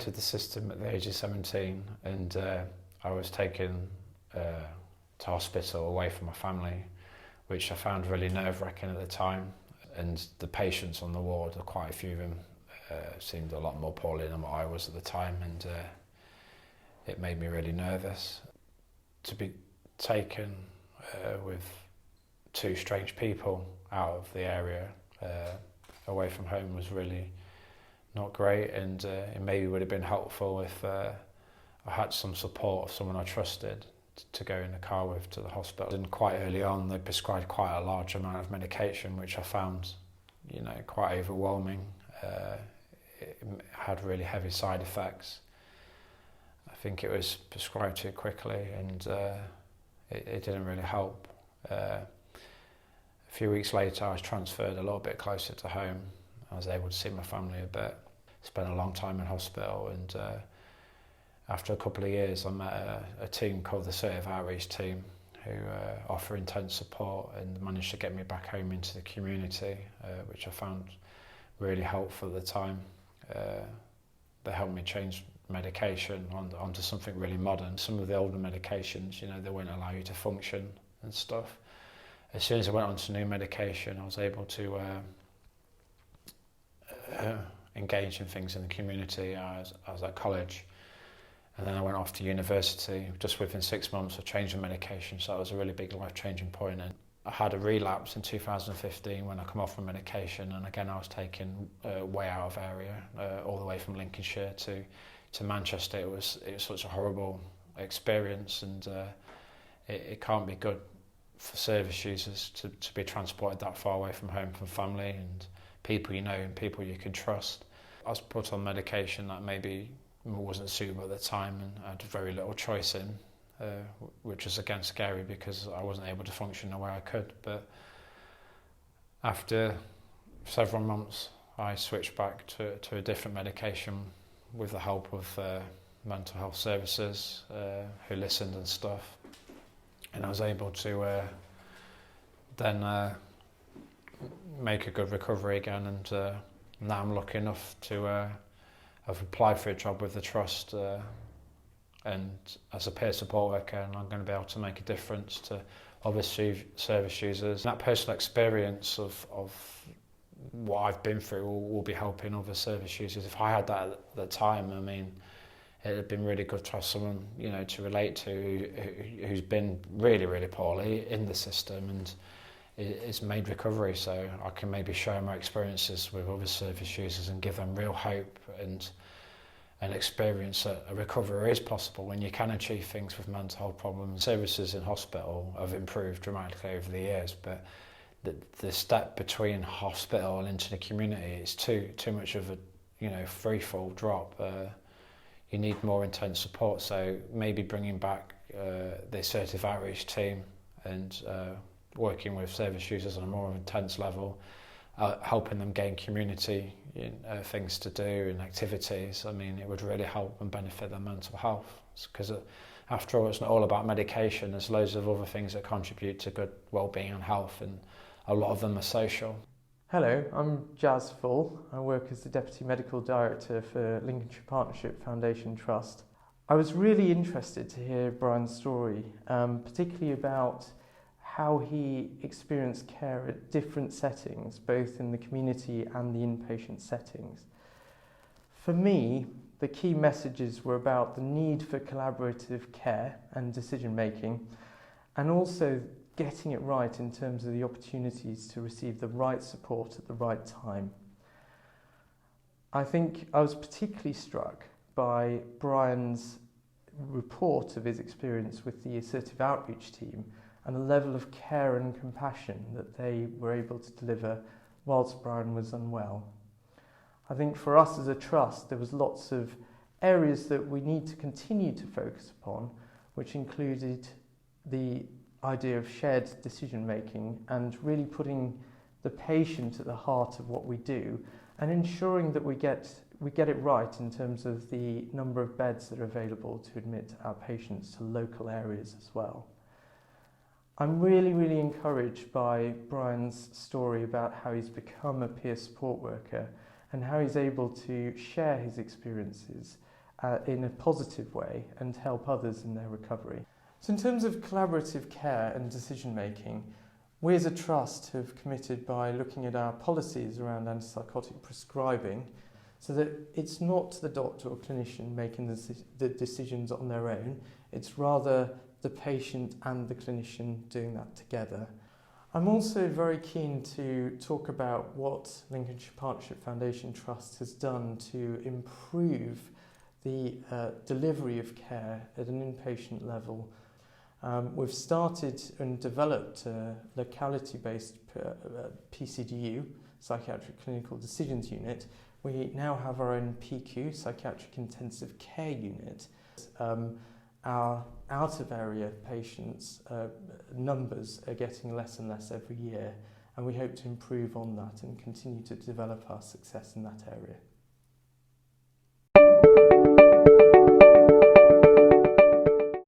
entered the system at the age of 17, and I was taken to hospital away from my family, which I found really nerve-wracking at the time. And the patients on the ward, quite a few of them, seemed a lot more poorly than what I was at the time, and it made me really nervous. To be taken with two strange people out of the area, away from home, was really not great, and it maybe would have been helpful if I had some support of someone I trusted to go in the car with to the hospital. And quite early on they prescribed quite a large amount of medication, which I found, quite overwhelming. It had really heavy side effects. I think it was prescribed too quickly, and it didn't really help. A few weeks later I was transferred a little bit closer to home. I was able to see my family a bit, spent a long time in hospital, and after a couple of years I met a team called the Assertive Outreach Team, who offer intense support and managed to get me back home into the community, which I found really helpful at the time. They helped me change medication onto something really modern. Some of the older medications, they wouldn't allow you to function and stuff. As soon as I went on to new medication, I was able to engage in things in the community. I was at college, and then I went off to university. Just within 6 months I changed the medication, so that was a really big life-changing point. And I had a relapse in 2015 when I come off my medication, and again I was taken way out of area, all the way from Lincolnshire to Manchester. It was such a horrible experience, and it can't be good for service users to be transported that far away from home, from family and people and people you can trust. I was put on medication that maybe wasn't suitable at the time, and I had very little choice in, which was again scary because I wasn't able to function the way I could. But after several months I switched back to a different medication with the help of mental health services who listened and stuff, and I was able to then make a good recovery again, and now I'm lucky enough to have applied for a job with the Trust and as a peer support worker, and I'm going to be able to make a difference to other service users. That personal experience of what I've been through will be helping other service users. If I had that at the time, it had been really good to have someone, to relate to who's been really, really poorly in the system and is made recovery, so I can maybe share my experiences with other service users and give them real hope and experience that a recovery is possible when you can achieve things with mental health problems. Services in hospital have improved dramatically over the years, but the step between hospital and into the community is too much of a free fall drop. You need more intense support, so maybe bringing back the Assertive Outreach Team and working with service users on a more intense level, helping them gain community things to do and activities. It would really help and benefit their mental health, because after all, it's not all about medication. There's loads of other things that contribute to good well-being and health, and a lot of them are social. Hello, I'm Jazz Full. I work as the Deputy Medical Director for Lincolnshire Partnership Foundation Trust. I was really interested to hear Brian's story, particularly about how he experienced care at different settings, both in the community and the inpatient settings. For me, the key messages were about the need for collaborative care and decision making, and also getting it right in terms of the opportunities to receive the right support at the right time. I think I was particularly struck by Brian's report of his experience with the Assertive Outreach Team and the level of care and compassion that they were able to deliver whilst Brian was unwell. I think for us as a trust, there was lots of areas that we need to continue to focus upon, which included the idea of shared decision making and really putting the patient at the heart of what we do, and ensuring that we get it right in terms of the number of beds that are available to admit our patients to local areas as well. I'm really, really encouraged by Brian's story about how he's become a peer support worker and how he's able to share his experiences in a positive way and help others in their recovery. So in terms of collaborative care and decision making, we as a trust have committed by looking at our policies around antipsychotic prescribing so that it's not the doctor or clinician making the decisions on their own, it's rather the patient and the clinician doing that together. I'm also very keen to talk about what Lincolnshire Partnership Foundation Trust has done to improve the delivery of care at an inpatient level. We've started and developed a locality-based PCDU, Psychiatric Clinical Decisions Unit. We now have our own PQ, Psychiatric Intensive Care Unit. Our out-of-area patients' numbers are getting less and less every year, and we hope to improve on that and continue to develop our success in that area.